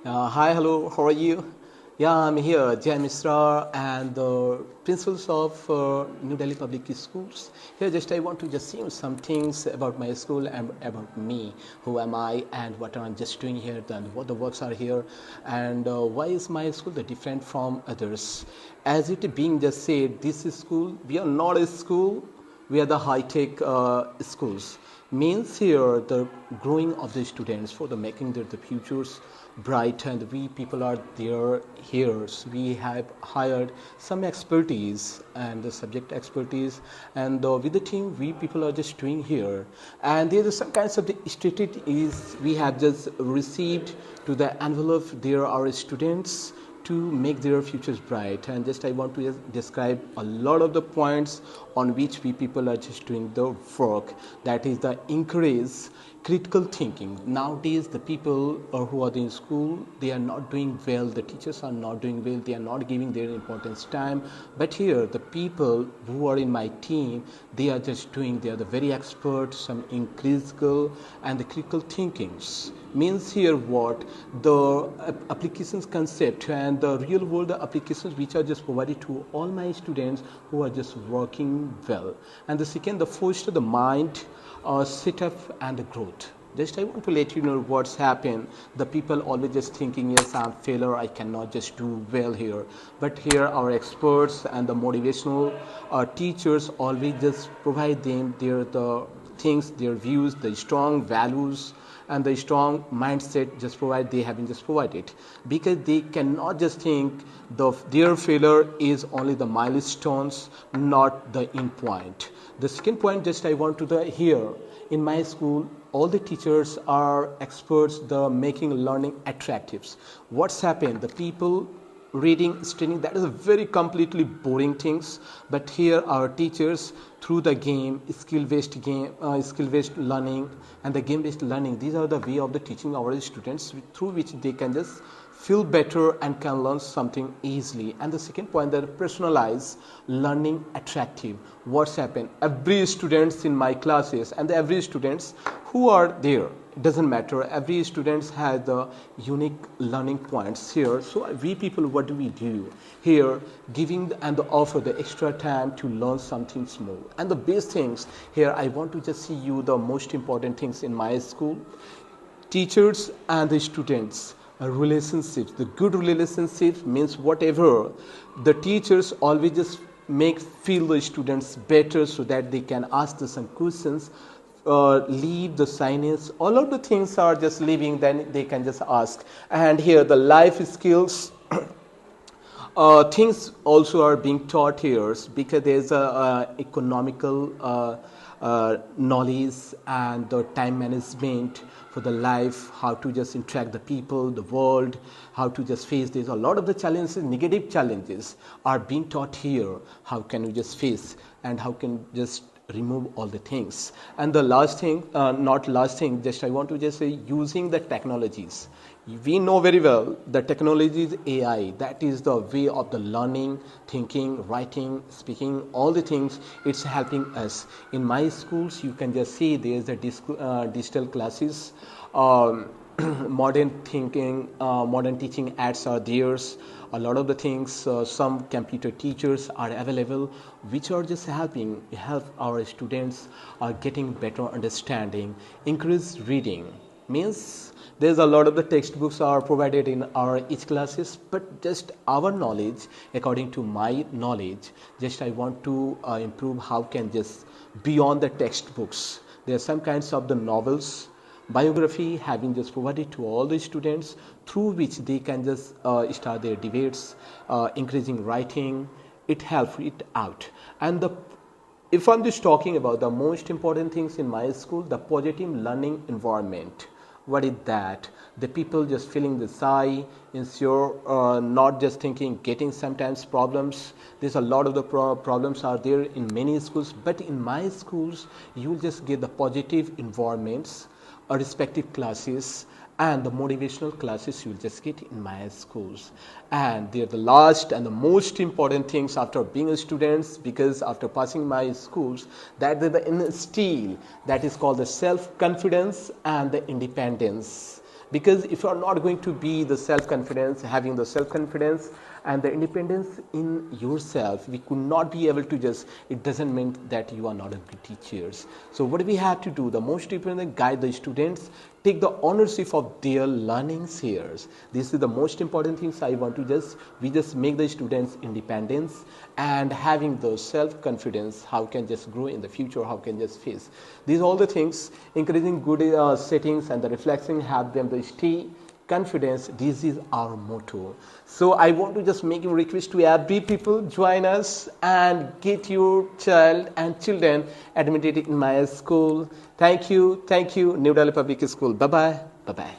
Hi, hello, how are you? Yeah, I'm here, Jai Misra, and the principals of New Delhi Public Schools. Here, just I want to just see some things about my school and about me. Who am I, and what I'm just doing here, and what the works are here, and why is my school the different from others? As it being just said, this is school. We are not a school. We are the high-tech schools. Means here the growing of the students for the making their the futures bright, and we people are there here. So we have hired some expertise and the subject expertise, and with the team we people are just doing here. And there is some kinds of the strategies we have just received to the envelope. There are students to make their futures bright, and just I want to just describe a lot of the points on which we people are just doing the work. That is the encourage critical thinking. Nowadays the people who are in school, they are not doing well, the teachers are not doing well, they are not giving their importance time. But here the people who are in my team, they are just doing, they are the very experts, some in critical and the critical thinkings. Means here what the applications concept and the real world applications which are just provided to all my students who are just working well. And the second, the foster the mind setup and the growth. Just I want to let you know what's happened. The people always just thinking, yes, I'm failure, I cannot just do well here. But here our experts and the motivational teachers always just provide them the things, their views, the strong values and the strong mindset just provide, they have been just provided, because they cannot just think their failure is only the milestones, not the end point. The second point just I want to the here in my school, all the teachers are experts the making learning attractives. What's happened, the people reading studying, that is a very completely boring things. But here our teachers through the game, skill based learning and the game based learning, these are the way of the teaching our students through which they can just feel better and can learn something easily. And the second point, that personalized learning attractive. What's happened, every students in my classes and every students who are there, it doesn't matter, every students has the unique learning points here. So we people, what do we do here, giving and the offer the extra time to learn something small. And the best things here, I want to just see you the most important things in my school, teachers and the students relationships. The good relationships means whatever the teachers always just make feel the students better so that they can ask the some questions, leave the signage, all of the things are just leaving, then they can just ask. And here the life skills things also are being taught here, because there's a economical knowledge and the time management for the life, how to just interact the people, the world, how to just face. There's a lot of the challenges, negative challenges are being taught here. How can we just face and how can just remove all the things. And the last thing, not last thing, just I want to just say using the technologies. We know very well the technology is AI. That is the way of the learning, thinking, writing, speaking, all the things. It's helping us. In my schools, you can just see there's a digital classes. Modern thinking, modern teaching aids are there. A lot of the things, some computer teachers are available, which are just help our students are getting better understanding. Increase reading means there's a lot of the textbooks are provided in our each classes, but just our knowledge, according to my knowledge, just I want to improve how can just beyond the textbooks. There are some kinds of the novels, biography having just provided to all the students through which they can just start their debates, increasing writing. It helps it out. And the if I'm just talking about the most important things in my school, the positive learning environment. What is that? The people just feeling the sigh, insure, not just thinking, getting sometimes problems. There's a lot of the problems are there in many schools, but in my schools, you'll just get the positive environments, respective classes, and the motivational classes you'll just get in my schools. And they're the last and the most important things after being a student, because after passing my schools, that they instill, that is called the self-confidence and the independence. Because if you are not going to be the self-confidence, having the self-confidence and the independence in yourself, we could not be able to just, it doesn't mean that you are not a good teachers. So what we have to do, the most important, guide the students, take the ownership of their learnings here. This is the most important things I want to we just make the students independence and having the self-confidence, how can just grow in the future, how can just face. These all the things, encouraging good settings and the reflection, have them the stay confidence. This is our motto. So I want to just make a request to every people, join us and get your child and children admitted in my school. Thank you, New Delhi Public School. Bye bye.